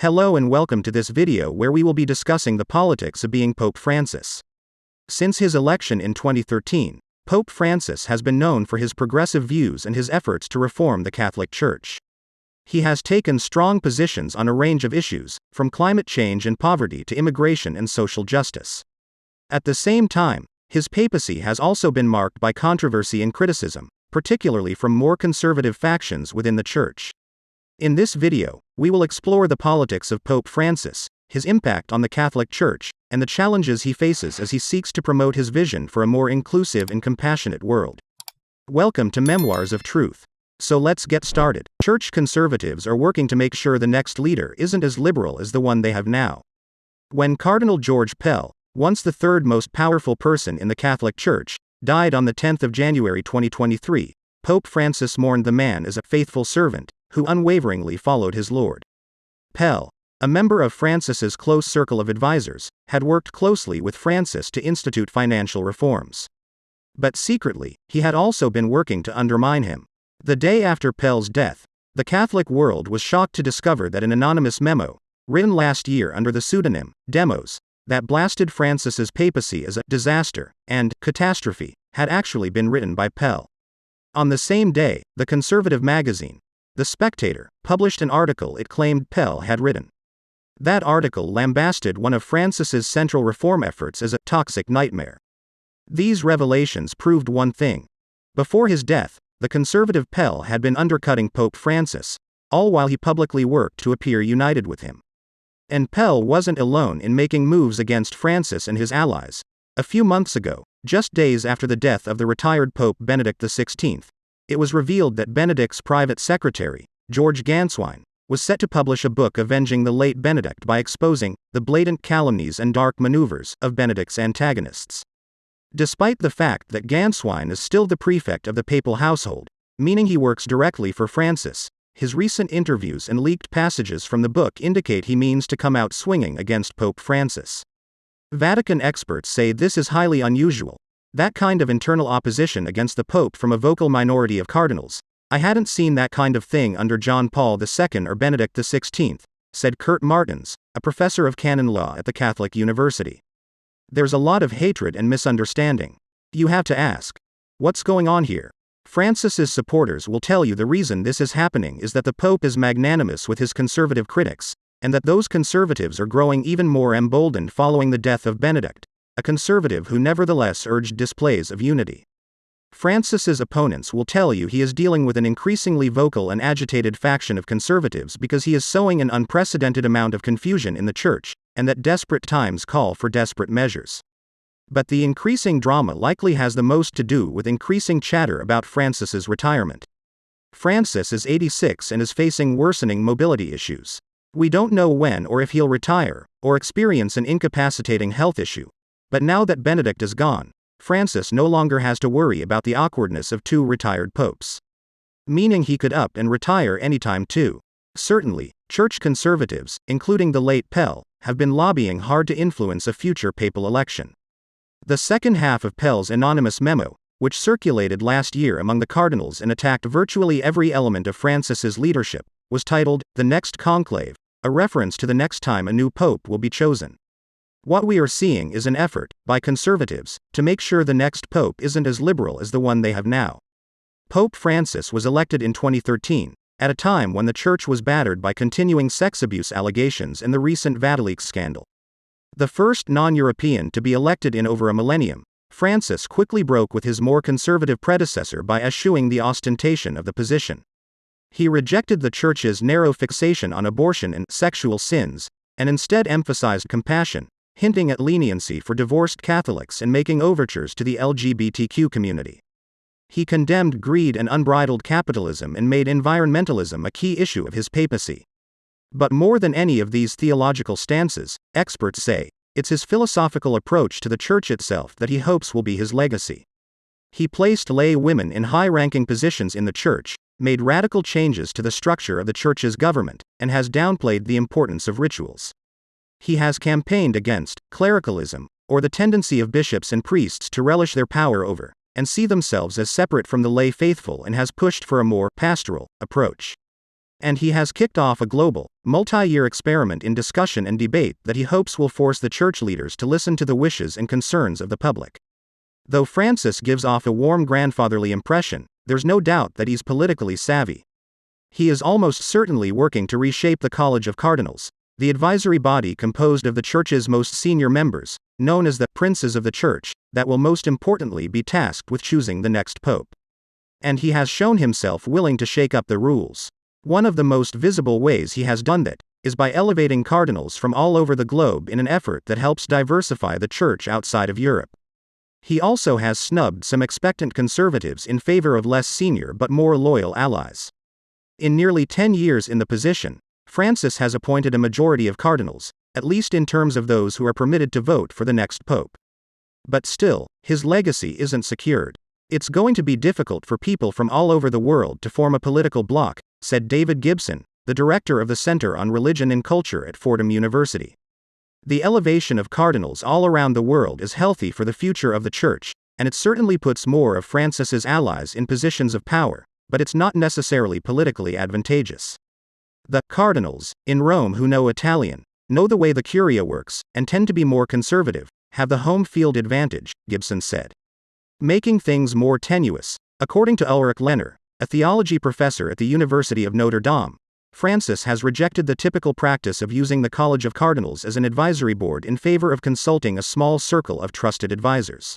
Hello and welcome to this video where we will be discussing the politics of being Pope Francis. Since his election in 2013, Pope Francis has been known for his progressive views and his efforts to reform the Catholic Church. He has taken strong positions on a range of issues, from climate change and poverty to immigration and social justice. At the same time, his papacy has also been marked by controversy and criticism, particularly from more conservative factions within the Church. In this video, we will explore the politics of Pope Francis, his impact on the Catholic Church, and the challenges he faces as he seeks to promote his vision for a more inclusive and compassionate world. Welcome to Memoirs of Truth. So let's get started. Church conservatives are working to make sure the next leader isn't as liberal as the one they have now. When Cardinal George Pell, once the third most powerful person in the Catholic Church, died on the 10th of January 2023, Pope Francis mourned the man as a faithful servant, who unwaveringly followed his Lord. Pell, a member of Francis's close circle of advisors, had worked closely with Francis to institute financial reforms. But secretly, he had also been working to undermine him. The day after Pell's death, the Catholic world was shocked to discover that an anonymous memo, written last year under the pseudonym Demos, that blasted Francis's papacy as a disaster and catastrophe, had actually been written by Pell. On the same day, the conservative magazine, The Spectator, published an article it claimed Pell had written. That article lambasted one of Francis's central reform efforts as a toxic nightmare. These revelations proved one thing. Before his death, the conservative Pell had been undercutting Pope Francis, all while he publicly worked to appear united with him. And Pell wasn't alone in making moves against Francis and his allies. A few months ago, just days after the death of the retired Pope Benedict XVI, it was revealed that Benedict's private secretary, George Ganswein, was set to publish a book avenging the late Benedict by exposing the blatant calumnies and dark maneuvers of Benedict's antagonists. Despite the fact that Ganswein is still the prefect of the papal household, meaning he works directly for Francis, his recent interviews and leaked passages from the book indicate he means to come out swinging against Pope Francis. Vatican experts say this is highly unusual. That kind of internal opposition against the Pope from a vocal minority of cardinals. I hadn't seen that kind of thing under John Paul II or Benedict XVI, said Kurt Martens, a professor of canon law at the Catholic University. There's a lot of hatred and misunderstanding. You have to ask, what's going on here? Francis's supporters will tell you the reason this is happening is that the Pope is magnanimous with his conservative critics, and that those conservatives are growing even more emboldened following the death of Benedict, a conservative who nevertheless urged displays of unity. Francis's opponents will tell you he is dealing with an increasingly vocal and agitated faction of conservatives because he is sowing an unprecedented amount of confusion in the Church, and that desperate times call for desperate measures. But the increasing drama likely has the most to do with increasing chatter about Francis's retirement. Francis is 86 and is facing worsening mobility issues. We don't know when or if he'll retire, or experience an incapacitating health issue. But now that Benedict is gone, Francis no longer has to worry about the awkwardness of two retired popes. Meaning he could up and retire anytime too. Certainly, Church conservatives, including the late Pell, have been lobbying hard to influence a future papal election. The second half of Pell's anonymous memo, which circulated last year among the Cardinals and attacked virtually every element of Francis's leadership, was titled, "The Next Conclave," a reference to the next time a new pope will be chosen. What we are seeing is an effort, by conservatives, to make sure the next pope isn't as liberal as the one they have now. Pope Francis was elected in 2013, at a time when the Church was battered by continuing sex abuse allegations and the recent Vatican scandal. The first non-European to be elected in over a millennium, Francis quickly broke with his more conservative predecessor by eschewing the ostentation of the position. He rejected the Church's narrow fixation on abortion and sexual sins, and instead emphasized compassion, hinting at leniency for divorced Catholics and making overtures to the LGBTQ community. He condemned greed and unbridled capitalism and made environmentalism a key issue of his papacy. But more than any of these theological stances, experts say, it's his philosophical approach to the Church itself that he hopes will be his legacy. He placed lay women in high-ranking positions in the Church, made radical changes to the structure of the Church's government, and has downplayed the importance of rituals. He has campaigned against clericalism, or the tendency of bishops and priests to relish their power over, and see themselves as separate from the lay faithful, and has pushed for a more pastoral approach. And he has kicked off a global, multi-year experiment in discussion and debate that he hopes will force the church leaders to listen to the wishes and concerns of the public. Though Francis gives off a warm grandfatherly impression, there's no doubt that he's politically savvy. He is almost certainly working to reshape the College of Cardinals, the advisory body composed of the Church's most senior members, known as the Princes of the Church, that will most importantly be tasked with choosing the next pope. And he has shown himself willing to shake up the rules. One of the most visible ways he has done that is by elevating cardinals from all over the globe in an effort that helps diversify the Church outside of Europe. He also has snubbed some expectant conservatives in favor of less senior but more loyal allies. In nearly 10 years in the position, Francis has appointed a majority of cardinals, at least in terms of those who are permitted to vote for the next pope. But still, his legacy isn't secured. It's going to be difficult for people from all over the world to form a political bloc, said David Gibson, the director of the Center on Religion and Culture at Fordham University. The elevation of cardinals all around the world is healthy for the future of the Church, and it certainly puts more of Francis's allies in positions of power, but it's not necessarily politically advantageous. The cardinals, in Rome who know Italian, know the way the Curia works, and tend to be more conservative, have the home field advantage, Gibson said. Making things more tenuous, according to Ulrich Lehner, a theology professor at the University of Notre Dame, Francis has rejected the typical practice of using the College of Cardinals as an advisory board in favor of consulting a small circle of trusted advisors.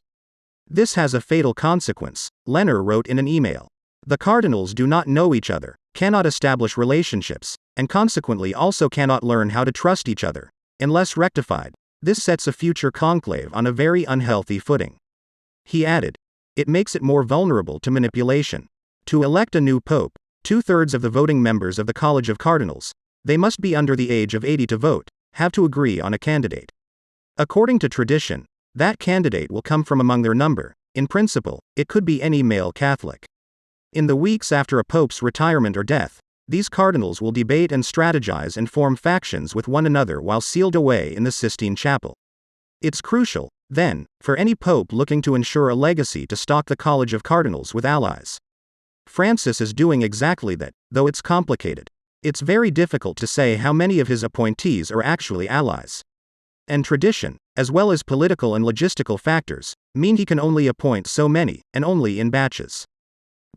This has a fatal consequence, Lehner wrote in an email. The cardinals do not know each other, cannot establish relationships, and consequently also cannot learn how to trust each other. Unless rectified, this sets a future conclave on a very unhealthy footing. He added, it makes it more vulnerable to manipulation. To elect a new pope, 2/3 of the voting members of the College of Cardinals, they must be under the age of 80 to vote, have to agree on a candidate. According to tradition, that candidate will come from among their number. In principle, it could be any male Catholic. In the weeks after a pope's retirement or death, these cardinals will debate and strategize and form factions with one another while sealed away in the Sistine Chapel. It's crucial, then, for any pope looking to ensure a legacy to stock the College of Cardinals with allies. Francis is doing exactly that, though it's complicated. It's very difficult to say how many of his appointees are actually allies. And tradition, as well as political and logistical factors, mean he can only appoint so many, and only in batches.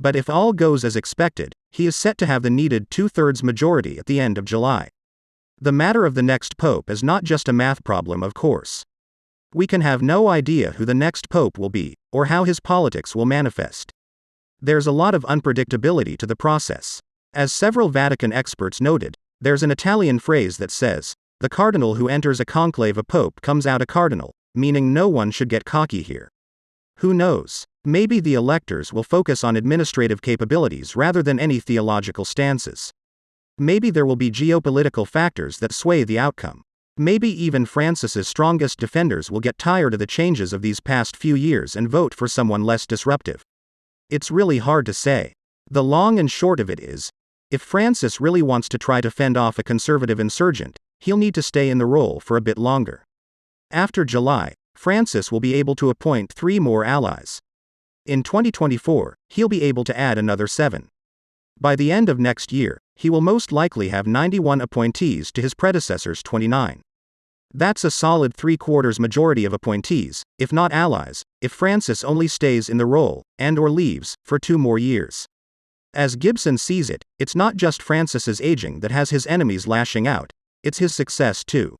But if all goes as expected, he is set to have the needed 2/3 majority at the end of July. The matter of the next pope is not just a math problem, of course. We can have no idea who the next pope will be, or how his politics will manifest. There's a lot of unpredictability to the process. As several Vatican experts noted, there's an Italian phrase that says, the cardinal who enters a conclave a pope comes out a cardinal, meaning no one should get cocky here. Who knows? Maybe the electors will focus on administrative capabilities rather than any theological stances. Maybe there will be geopolitical factors that sway the outcome. Maybe even Francis's strongest defenders will get tired of the changes of these past few years and vote for someone less disruptive. It's really hard to say. The long and short of it is, if Francis really wants to try to fend off a conservative insurgent, he'll need to stay in the role for a bit longer. After July, Francis will be able to appoint 3 more allies. In 2024, he'll be able to add another 7. By the end of next year, he will most likely have 91 appointees to his predecessor's 29. That's a solid 3/4 majority of appointees, if not allies, if Francis only stays in the role, and/or leaves, for 2 more years. As Gibson sees it, it's not just Francis's aging that has his enemies lashing out, it's his success too.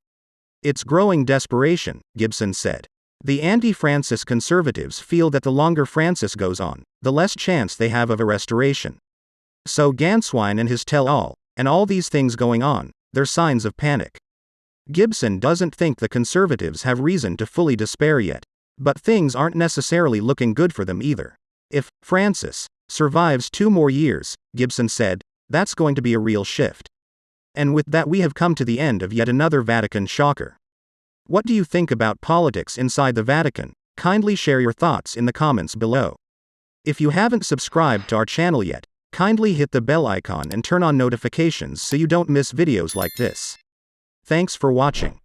It's growing desperation, Gibson said. The anti-Francis conservatives feel that the longer Francis goes on, the less chance they have of a restoration. So Ganswein and his tell-all, and all these things going on, they're signs of panic. Gibson doesn't think the conservatives have reason to fully despair yet. But things aren't necessarily looking good for them either. If Francis survives 2 more years, Gibson said, that's going to be a real shift. And with that we have come to the end of yet another Vatican shocker. What do you think about politics inside the Vatican? Kindly share your thoughts in the comments below. If you haven't subscribed to our channel yet, kindly hit the bell icon and turn on notifications so you don't miss videos like this. Thanks for watching.